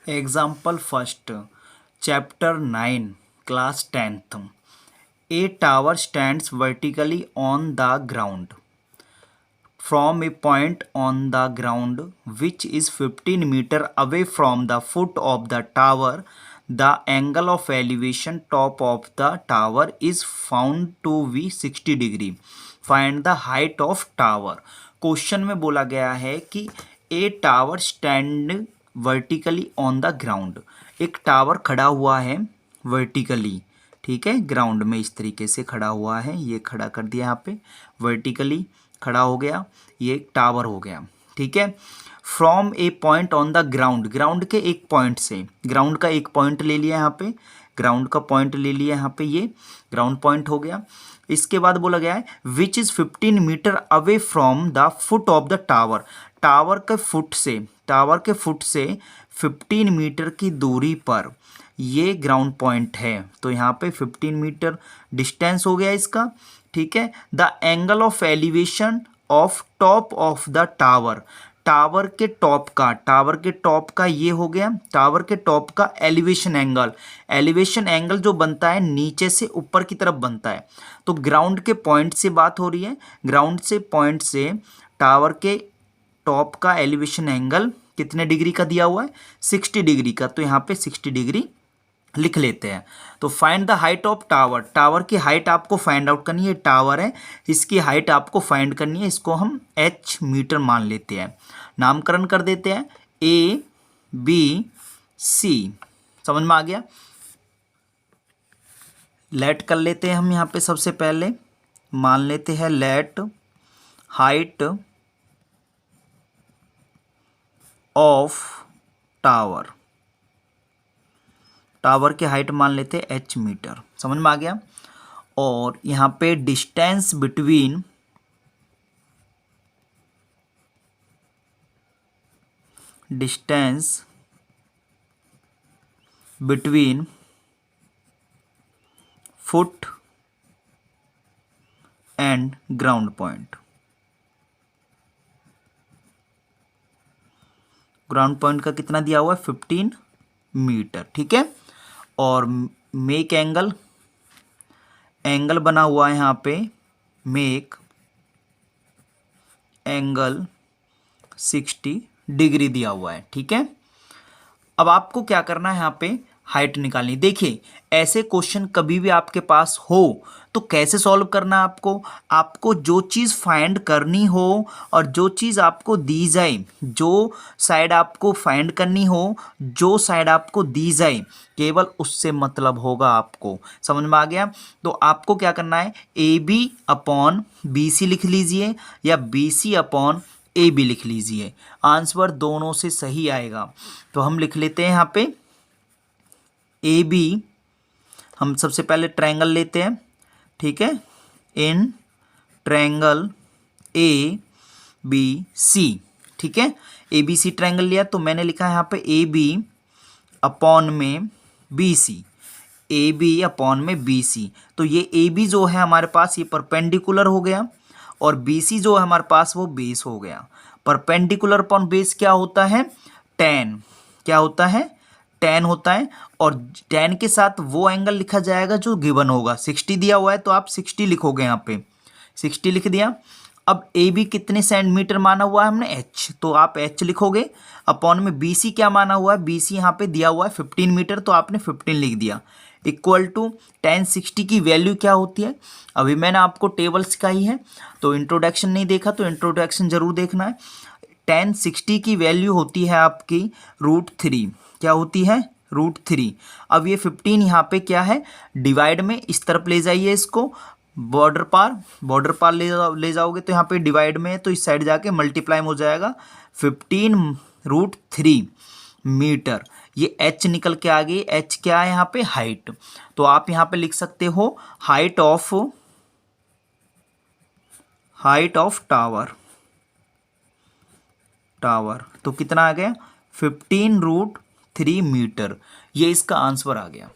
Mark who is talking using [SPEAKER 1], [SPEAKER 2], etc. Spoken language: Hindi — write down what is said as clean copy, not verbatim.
[SPEAKER 1] Example first, chapter 9, class 10th. A tower stands vertically on the ground. From a point on the ground which is 15 meter away from the foot of the tower, the angle of elevation top of the tower is found to be 60 degree. Find the height of tower. Question में बोला गया है कि ए tower stand vertically on the ground, एक टावर खड़ा हुआ है वर्टिकली, ठीक है, ग्राउंड में इस तरीके से खड़ा हुआ है, ये खड़ा कर दिया यहाँ पे, वर्टिकली खड़ा हो गया, ये एक टावर हो गया, ठीक है। From A point on the ground, ground के एक पॉइंट से, ग्राउंड का एक पॉइंट ले लिया यहाँ पे, ग्राउंड का पॉइंट ले लिया यहाँ पे, ये ग्राउंड पॉइंट हो गया। इसके बाद बोला गया है which is 15 metre away from the foot of the tower, tower के फुट से, टावर के फुट से 15 मीटर की दूरी पर ये ग्राउंड पॉइंट है, तो यहाँ पे 15 मीटर डिस्टेंस हो गया इसका, ठीक है। The angle of elevation of top of the tower, tower के टॉप का, टावर के टॉप का ये हो गया, टावर के टॉप का एलिवेशन एंगल, एलिवेशन एंगल जो बनता है नीचे से ऊपर की तरफ बनता है, तो ग्राउंड के पॉइंट से बात हो रही है, ग्राउंड से पॉइंट से टावर के टॉप का एलिवेशन एंगल कितने डिग्री का दिया हुआ है, 60 डिग्री का, तो यहाँ पे 60 डिग्री लिख लेते हैं। तो find the height of tower, tower की हाइट आपको फाइंड आउट करनी है, टावर है इसकी हाइट आपको फाइंड करनी है, इसको हम h मीटर मान लेते हैं, नामकरण कर देते हैं A B C, समझ में आ गया। लेट कर लेते हैं हम यहाँ पे, सबसे पहले मान लेते हैं let height of tower, tower की हाइट मान लेते हैं h मीटर, समझ में आ गया। और यहाँ पे distance between, distance between foot and ground point, ground point का कितना दिया हुआ है 15 मीटर, ठीक है। और मेक एंगल, एंगल बना हुआ है यहाँ पे, मेक एंगल 60 डिग्री दिया हुआ है, ठीक है। अब आपको क्या करना है, यहाँ पे हाइट निकालनी। देखिए ऐसे क्वेश्चन कभी भी आपके पास हो तो कैसे सॉल्व करना है आपको, आपको जो चीज़ फाइंड करनी हो और जो चीज़ आपको दी जाए, जो साइड आपको फाइंड करनी हो, जो साइड आपको दी जाए, केवल उससे मतलब होगा आपको, समझ में आ गया। तो आपको क्या करना है, AB अपॉन BC लिख लीजिए या BC अपॉन AB लिख लीजिए, आंसर दोनों से सही आएगा। तो हम लिख लेते हैं यहाँ पे AB, हम सबसे पहले ट्रायंगल लेते हैं, ठीक है, इन ट्रायंगल ABC, ठीक है, ABC ट्रायंगल लिया, तो मैंने लिखा है यहाँ पे AB अपॉन में BC, AB अपॉन में BC, तो ये AB जो है हमारे पास ये परपेंडिकुलर हो गया और BC जो है हमारे पास वो बेस हो गया। परपेंडिकुलर अपॉन बेस क्या होता है, tan, क्या होता है, tan होता है, और tan के साथ वो एंगल लिखा जाएगा जो गिवन होगा, 60 दिया हुआ है तो आप 60 लिखोगे, यहाँ पे 60 लिख दिया। अब AB कितने सेंटीमीटर माना हुआ है हमने, h, तो आप h लिखोगे, अपॉन में BC क्या माना हुआ है, BC यहाँ पे दिया हुआ है 15 मीटर, तो आपने 15 लिख दिया, इक्वल टू tan 60 की वैल्यू क्या होती है, अभी मैंने आपको टेबल सिखाई है, तो इंट्रोडक्शन नहीं देखा तो इंट्रोडक्शन जरूर देखना है। tan 60 की वैल्यू होती है आपकी √3, क्या होती है, √3। अब ये 15 यहाँ पे क्या है, डिवाइड में इस तरफ ले जाइए इसको, बॉर्डर पार ले जाओगे तो यहाँ पे डिवाइड में है, तो इस साइड जाके मल्टीप्लाई हो जाएगा, 15√3 मीटर, ये h निकल के आ गई, h क्या है यहाँ पे, हाइट, तो आप यहाँ पे लिख सकते हो हाइट ऑफ टावर, तो कितना आ गया 15√3 मीटर, ये इसका आंसर आ गया।